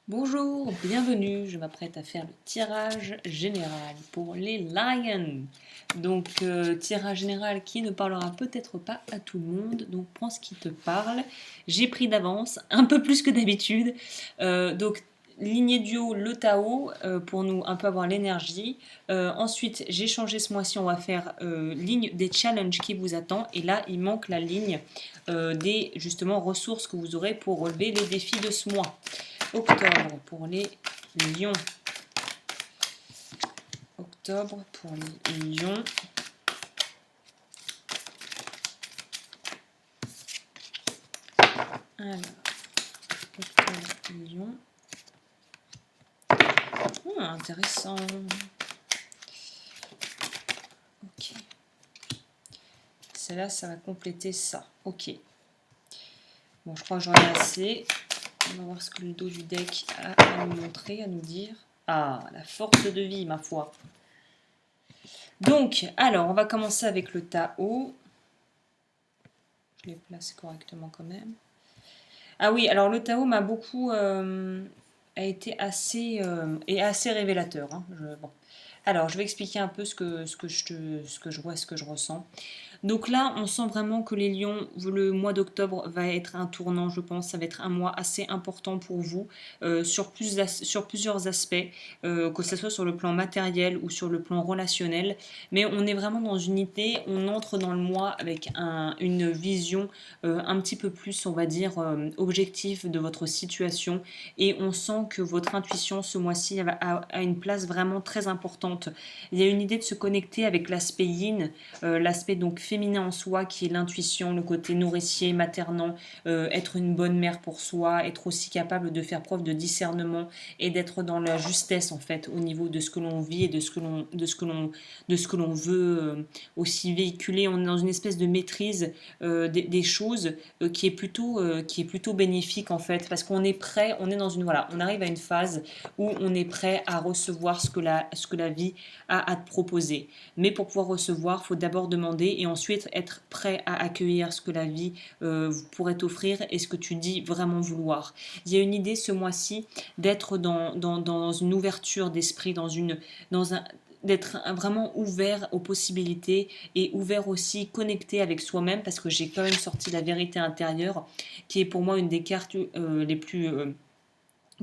Bonjour, bienvenue. Je m'apprête à faire le tirage général pour les Lions. Donc, tirage général qui ne parlera peut-être pas à tout le monde. Donc, prends ce qui te parle. J'ai pris d'avance, un peu plus que d'habitude. Donc, lignée duo, le Tao, pour nous un peu avoir l'énergie. Ensuite, j'ai changé ce mois-ci. On va faire ligne des challenges qui vous attend. Et là, il manque la ligne des justement ressources que vous aurez pour relever les défis de ce mois. Octobre pour les lions. Octobre pour les lions. Alors, octobre, lion. Intéressant. Ok. Celle-là, ça va compléter ça. Ok. Bon, je crois que j'en ai assez. On va voir ce que le dos du deck a à nous montrer, à nous dire. Ah, la force de vie, ma foi. Donc, alors, on va commencer avec le Tao. Je les place correctement quand même. Ah oui, alors le Tao m'a beaucoup a été assez assez révélateur. Hein. Bon. Alors, je vais expliquer un peu ce que je vois, ce que je ressens. Donc là, on sent vraiment que les lions, le mois d'octobre va être un tournant, je pense. Ça va être un mois assez important pour vous sur plusieurs aspects, que ce soit sur le plan matériel ou sur le plan relationnel. Mais on est vraiment dans une idée, on entre dans le mois avec une vision un petit peu plus, on va dire, objective de votre situation. Et on sent que votre intuition ce mois-ci a une place vraiment très importante. Il y a une idée de se connecter avec l'aspect yin, l'aspect donc féminin en soi qui est l'intuition, le côté nourricier, maternant, être une bonne mère pour soi, être aussi capable de faire preuve de discernement et d'être dans la justesse en fait au niveau de ce que l'on vit et de ce que l'on veut aussi véhiculer. On est dans une espèce de maîtrise des choses qui est plutôt bénéfique en fait parce qu'on est prêt, on est dans une voilà, on arrive à une phase où on est prêt à recevoir ce que la vie a à te proposer. Mais pour pouvoir recevoir, il faut d'abord demander et ensuite être prêt à accueillir ce que la vie pourrait t'offrir et ce que tu dis vraiment vouloir. Il y a une idée ce mois-ci d'être dans une ouverture d'esprit, dans un d'être vraiment ouvert aux possibilités et ouvert aussi, connecté avec soi-même parce que j'ai quand même sorti la vérité intérieure qui est pour moi une des cartes les plus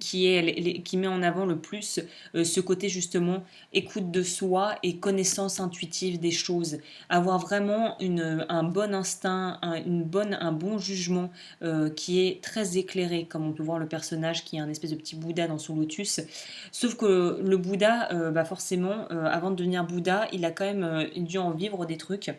qui met en avant le plus ce côté justement écoute de soi et connaissance intuitive des choses. Avoir vraiment un bon instinct, un bon jugement qui est très éclairé, comme on peut voir le personnage qui est un espèce de petit Bouddha dans son lotus. Sauf que le Bouddha, forcément, avant de devenir Bouddha, il a quand même dû en vivre des trucs.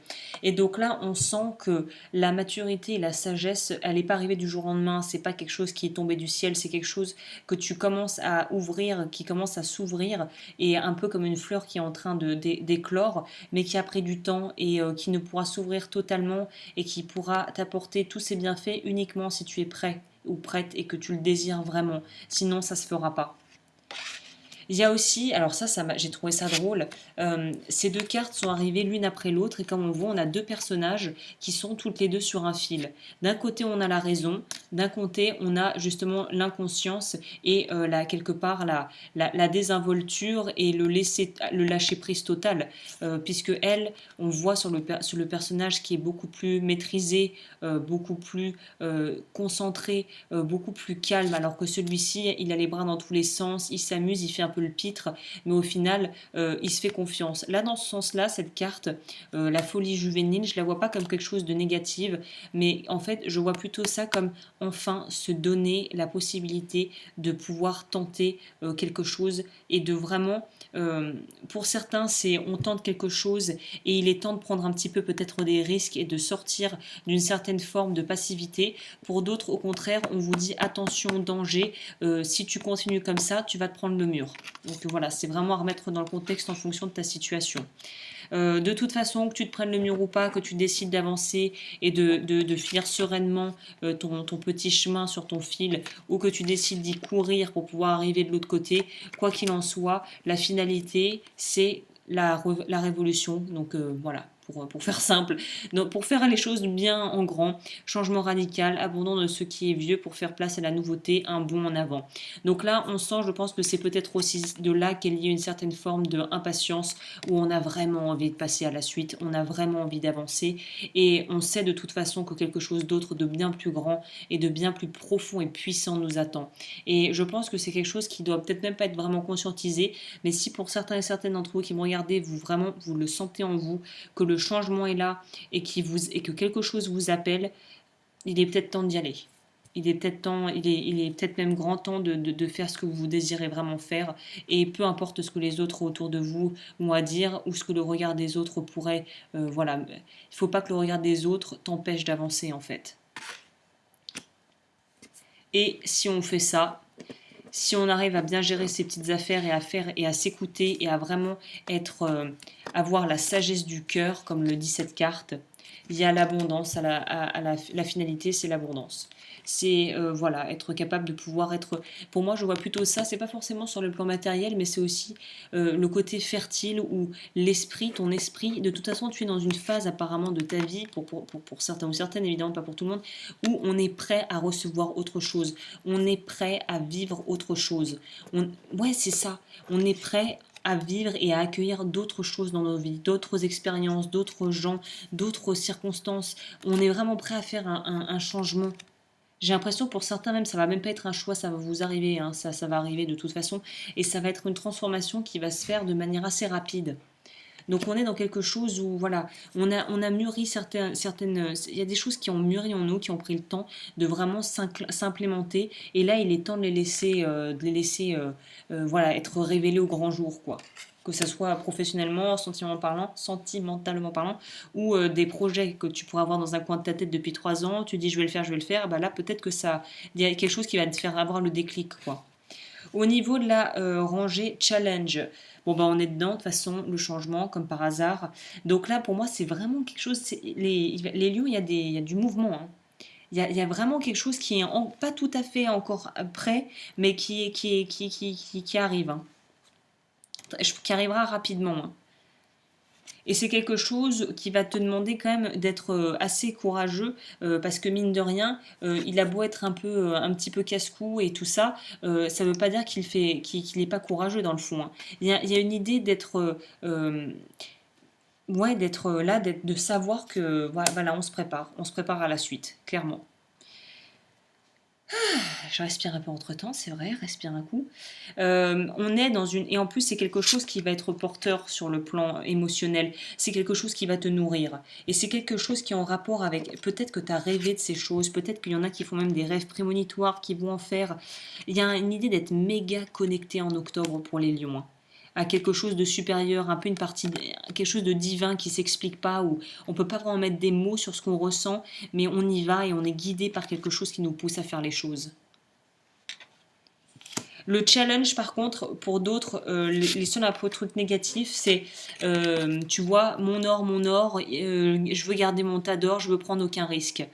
Et donc là, on sent que la maturité et la sagesse, elle n'est pas arrivée du jour au lendemain. C'est pas quelque chose qui est tombé du ciel, c'est quelque chose que tu commences à ouvrir, qui commence à s'ouvrir, et un peu comme une fleur qui est en train d'éclore, mais qui a pris du temps et qui ne pourra s'ouvrir totalement et qui pourra t'apporter tous ses bienfaits uniquement si tu es prêt ou prête et que tu le désires vraiment. Sinon, ça se fera pas. Il y a aussi, alors j'ai trouvé ça drôle, ces deux cartes sont arrivées l'une après l'autre et comme on voit, on a deux personnages qui sont toutes les deux sur un fil. D'un côté, on a la raison, d'un côté, on a justement l'inconscience et quelque part la désinvolture et le lâcher prise total, puisque elle, on voit sur le personnage qui est beaucoup plus maîtrisé, beaucoup plus concentré, beaucoup plus calme, alors que celui-ci, il a les bras dans tous les sens, il s'amuse, il fait un peu le pitre, mais au final, il se fait confiance. Là, dans ce sens-là, cette carte, la folie juvénile, je la vois pas comme quelque chose de négatif, mais en fait, je vois plutôt ça comme enfin se donner la possibilité de pouvoir tenter quelque chose et de vraiment, pour certains, c'est on tente quelque chose et il est temps de prendre un petit peu peut-être des risques et de sortir d'une certaine forme de passivité. Pour d'autres, au contraire, on vous dit attention, danger, si tu continues comme ça, tu vas te prendre le mur. Donc voilà, c'est vraiment à remettre dans le contexte en fonction de ta situation. De toute façon, que tu te prennes le mur ou pas, que tu décides d'avancer et de finir sereinement ton petit chemin sur ton fil, ou que tu décides d'y courir pour pouvoir arriver de l'autre côté, quoi qu'il en soit, la finalité, c'est la révolution. Donc voilà, pour faire simple. Donc, pour faire les choses bien en grand, changement radical, abandon de ce qui est vieux pour faire place à la nouveauté, un bond en avant. Donc là, on sent, je pense que c'est peut-être aussi de là qu'il y a une certaine forme d'impatience où on a vraiment envie de passer à la suite, on a vraiment envie d'avancer et on sait de toute façon que quelque chose d'autre de bien plus grand et de bien plus profond et puissant nous attend. Et je pense que c'est quelque chose qui doit peut-être même pas être vraiment conscientisé, mais si pour certains et certaines d'entre vous qui me regardez, vous vraiment vous le sentez en vous, que le changement est là et que quelque chose vous appelle, il est peut-être temps d'y aller. Il est peut-être temps, il est peut-être même grand temps de faire ce que vous désirez vraiment faire. Et peu importe ce que les autres autour de vous ont à dire ou ce que le regard des autres pourrait. Voilà. Il ne faut pas que le regard des autres t'empêche d'avancer en fait. Et si on fait ça, si on arrive à bien gérer ses petites affaires et à s'écouter et à vraiment avoir la sagesse du cœur, comme le dit cette carte, il y a l'abondance, la finalité, c'est l'abondance. C'est voilà, être capable de pouvoir être. Pour moi, je vois plutôt ça. C'est pas forcément sur le plan matériel, mais c'est aussi le côté fertile où l'esprit, ton esprit, de toute façon, tu es dans une phase apparemment de ta vie, pour certains ou certaines, évidemment pas pour tout le monde, où on est prêt à recevoir autre chose. On est prêt à vivre autre chose. Ouais, c'est ça. On est prêt à vivre et à accueillir d'autres choses dans nos vies, d'autres expériences, d'autres gens, d'autres circonstances. On est vraiment prêt à faire un changement. J'ai l'impression pour certains même, ça va même pas être un choix, ça va vous arriver, hein, ça va arriver de toute façon, et ça va être une transformation qui va se faire de manière assez rapide. Donc on est dans quelque chose où voilà, on a mûri il y a des choses qui ont mûri en nous, qui ont pris le temps de vraiment s'implémenter, et là il est temps de les laisser voilà, être révélés au grand jour quoi. Que ça soit professionnellement, sentimentalement parlant, ou des projets que tu pourrais avoir dans un coin de ta tête depuis 3 ans, tu dis je vais le faire, bah là peut-être que ça, il y a quelque chose qui va te faire avoir le déclic quoi. Au niveau de la rangée challenge, bon bah on est dedans de toute façon, le changement comme par hasard. Donc là pour moi c'est vraiment quelque chose, les lions il y a du mouvement. Hein. Il y a vraiment quelque chose qui est pas tout à fait encore prêt, mais qui arrive. Hein. Qui arrivera rapidement. Hein. Et c'est quelque chose qui va te demander quand même d'être assez courageux parce que mine de rien, il a beau être un petit peu casse-cou et tout ça, ça ne veut pas dire qu'il n'est pas courageux dans le fond. Hein. Il y a une idée ouais, d'être là, de savoir que voilà, on se prépare à la suite, clairement. Je respire un peu entre temps, c'est vrai, respire un coup. On est dans une. Et en plus, c'est quelque chose qui va être porteur sur le plan émotionnel. C'est quelque chose qui va te nourrir. Et c'est quelque chose qui est en rapport avec. Peut-être que tu as rêvé de ces choses, peut-être qu'il y en a qui font même des rêves prémonitoires, qui vont en faire. Il y a une idée d'être méga connecté en octobre pour les lions. Hein. À quelque chose de supérieur, un peu quelque chose de divin qui s'explique pas, où on peut pas vraiment mettre des mots sur ce qu'on ressent, mais on y va et on est guidé par quelque chose qui nous pousse à faire les choses. Le challenge, par contre, pour d'autres, les seuls un peu trucs négatifs, c'est, tu vois, mon or, je veux garder mon tas d'or, je veux prendre aucun risque.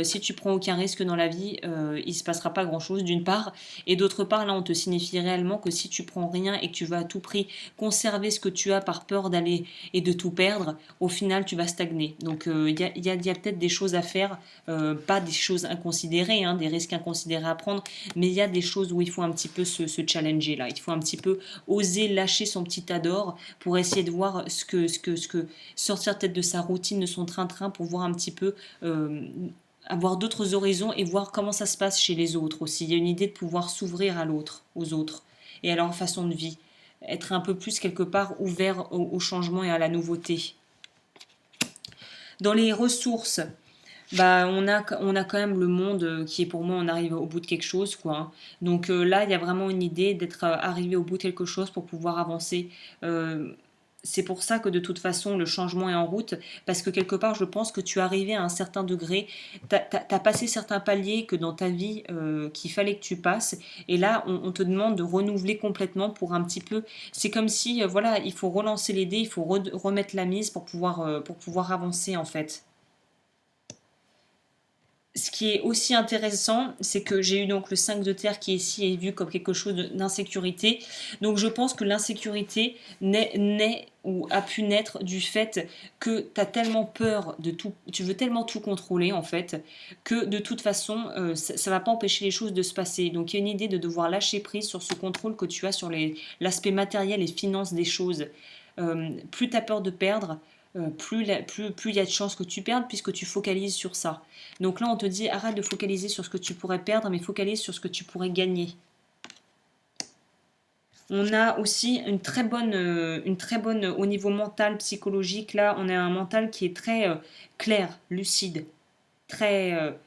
Si tu prends aucun risque dans la vie, il se passera pas grand-chose d'une part, et d'autre part, là, on te signifie réellement que si tu prends rien et que tu vas à tout prix conserver ce que tu as par peur d'aller et de tout perdre, au final, tu vas stagner. Donc, il y a peut-être des choses à faire, pas des choses inconsidérées, hein, des risques inconsidérés à prendre, mais il y a des choses où il faut un petit peu se challenger là. Il faut un petit peu oser lâcher son petit tas d'or pour essayer de voir sortir peut-être de sa routine, de son train-train pour voir un petit peu avoir d'autres horizons et voir comment ça se passe chez les autres aussi. Il y a une idée de pouvoir s'ouvrir à l'autre, aux autres et à leur façon de vie. Être un peu plus quelque part ouvert au changement et à la nouveauté. Dans les ressources, bah, on a quand même le monde qui est pour moi, on arrive au bout de quelque chose, quoi. Hein. Donc là, il y a vraiment une idée d'être arrivé au bout de quelque chose pour pouvoir avancer. C'est pour ça que de toute façon, le changement est en route, parce que quelque part, je pense que tu es arrivé à un certain degré, t'as passé certains paliers que dans ta vie qu'il fallait que tu passes, et là, on te demande de renouveler complètement pour un petit peu. C'est comme si, voilà, il faut relancer les dés, il faut remettre la mise pour pouvoir avancer en fait. Ce qui est aussi intéressant, c'est que j'ai eu donc le 5 de terre qui ici est vu comme quelque chose d'insécurité. Donc je pense que l'insécurité naît ou a pu naître du fait que tu as tellement peur de tout, tu veux tellement tout contrôler en fait, que de toute façon, ça ne va pas empêcher les choses de se passer. Donc il y a une idée de devoir lâcher prise sur ce contrôle que tu as sur l'aspect matériel et finance des choses. Plus tu as peur de perdre, plus il y a de chances que tu perdes puisque tu focalises sur ça. Donc là, on te dit arrête de focaliser sur ce que tu pourrais perdre, mais focalise sur ce que tu pourrais gagner. On a aussi une très bonne au niveau mental, psychologique. Là, on a un mental qui est très clair, lucide, très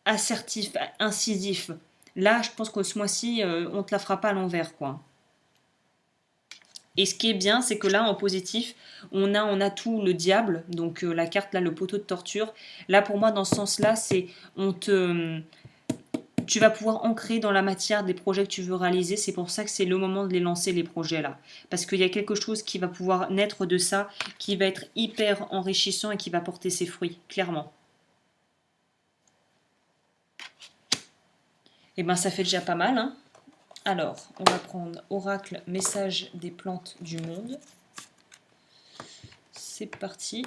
assertif, incisif. Là, je pense que ce mois-ci, on te la fera pas à l'envers, quoi. Et ce qui est bien, c'est que là, en positif, on a tout le diable, donc la carte là, le poteau de torture. Là, pour moi, dans ce sens-là, c'est on te, tu vas pouvoir ancrer dans la matière des projets que tu veux réaliser. C'est pour ça que c'est le moment de les lancer, les projets là. Parce qu'il y a quelque chose qui va pouvoir naître de ça, qui va être hyper enrichissant et qui va porter ses fruits, clairement. Et ben ça fait déjà pas mal, hein. Alors, on va prendre Oracle, message des plantes du monde. C'est parti.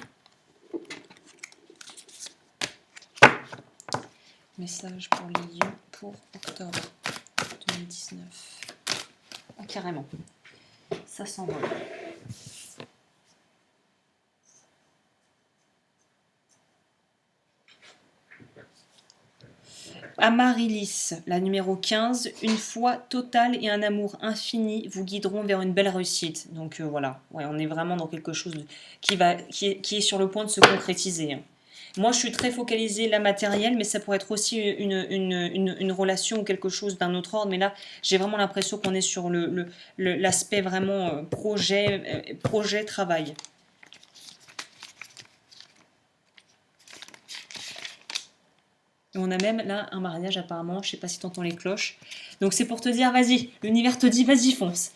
Message pour les lions pour octobre 2019. Ah, carrément. Ça s'envole. Amaryllis, la numéro 15, une foi totale et un amour infini vous guideront vers une belle réussite. Donc voilà, ouais, on est vraiment dans quelque chose qui est sur le point de se concrétiser, hein. Moi, je suis très focalisée la matérielle, mais ça pourrait être aussi une relation ou quelque chose d'un autre ordre. Mais là, j'ai vraiment l'impression qu'on est sur l'aspect vraiment projet, travail. Et on a même là un mariage apparemment, je sais pas si tu entends les cloches. Donc c'est pour te dire, vas-y, l'univers te dit, vas-y, fonce.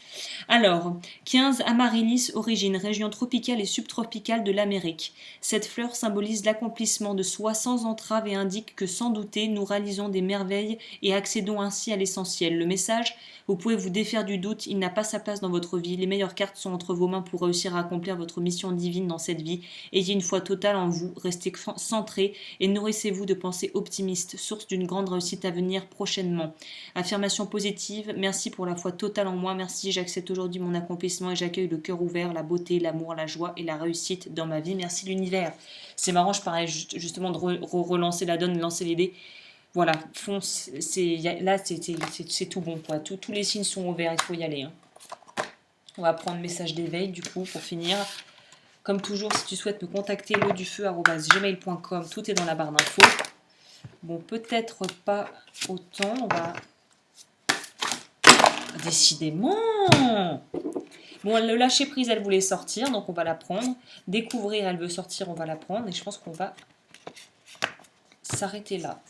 Alors, 15 Amaryllis, origine, région tropicale et subtropicale de l'Amérique. Cette fleur symbolise l'accomplissement de soi sans entrave et indique que sans douter, nous réalisons des merveilles et accédons ainsi à l'essentiel. Le message, vous pouvez vous défaire du doute, il n'a pas sa place dans votre vie. Les meilleures cartes sont entre vos mains pour réussir à accomplir votre mission divine dans cette vie. Ayez une foi totale en vous, restez centré et nourrissez-vous de pensées optimistes, source d'une grande réussite à venir prochainement. Affirmation positive, merci pour la foi totale en moi, merci, j'accepte aujourd'hui mon accomplissement et j'accueille le cœur ouvert, la beauté, l'amour, la joie et la réussite dans ma vie, merci l'univers. C'est marrant, je parlais justement de relancer la donne, de lancer l'idée. Voilà, fonce, là c'est tout bon, quoi. Tous les signes sont ouverts, il faut y aller, hein. On va prendre message d'éveil du coup pour finir. Comme toujours, si tu souhaites me contacter, lodufeu@gmail.com, tout est dans la barre d'infos. Bon, peut-être pas autant, on va... Décidément. Bon, le lâcher prise, elle voulait sortir, donc on va la prendre. Découvrir, elle veut sortir, on va la prendre. Et je pense qu'on va s'arrêter là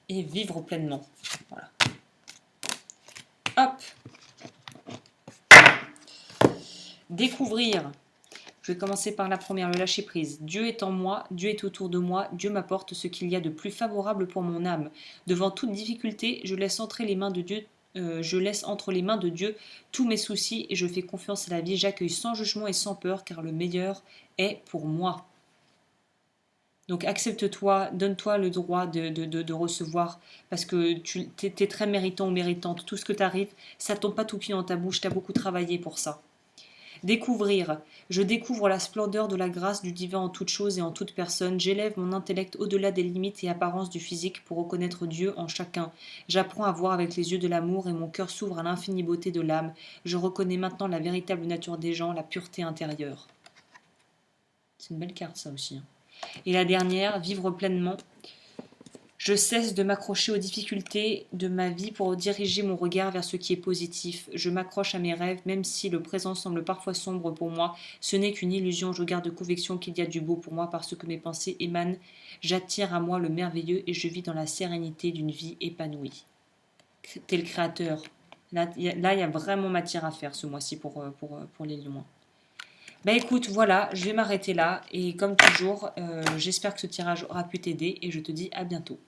et vivre pleinement. Voilà. Hop. Découvrir. Je vais commencer par la première, le lâcher prise. Dieu est en moi, Dieu est autour de moi, Dieu m'apporte ce qu'il y a de plus favorable pour mon âme. Devant toute difficulté, je laisse entre les mains de Dieu tous mes soucis et je fais confiance à la vie. J'accueille sans jugement et sans peur car le meilleur est pour moi. Donc accepte-toi, donne-toi le droit de recevoir parce que tu es très méritant ou méritante. Tout ce que t'arrive, ça tombe pas tout cuit dans ta bouche, tu as beaucoup travaillé pour ça. Découvrir. Je découvre la splendeur de la grâce du divin en toute chose et en toute personne. J'élève mon intellect au-delà des limites et apparences du physique pour reconnaître Dieu en chacun. J'apprends à voir avec les yeux de l'amour et mon cœur s'ouvre à l'infinie beauté de l'âme. Je reconnais maintenant la véritable nature des gens, la pureté intérieure. C'est une belle carte ça aussi, hein. Et la dernière, vivre pleinement. Je cesse de m'accrocher aux difficultés de ma vie pour diriger mon regard vers ce qui est positif. Je m'accroche à mes rêves, même si le présent semble parfois sombre pour moi. Ce n'est qu'une illusion, je garde conviction qu'il y a du beau pour moi parce que mes pensées émanent. J'attire à moi le merveilleux et je vis dans la sérénité d'une vie épanouie. T'es le créateur. Là, il y a vraiment matière à faire ce mois-ci pour les lions. Bah écoute, voilà, je vais m'arrêter là et comme toujours, j'espère que ce tirage aura pu t'aider et je te dis à bientôt.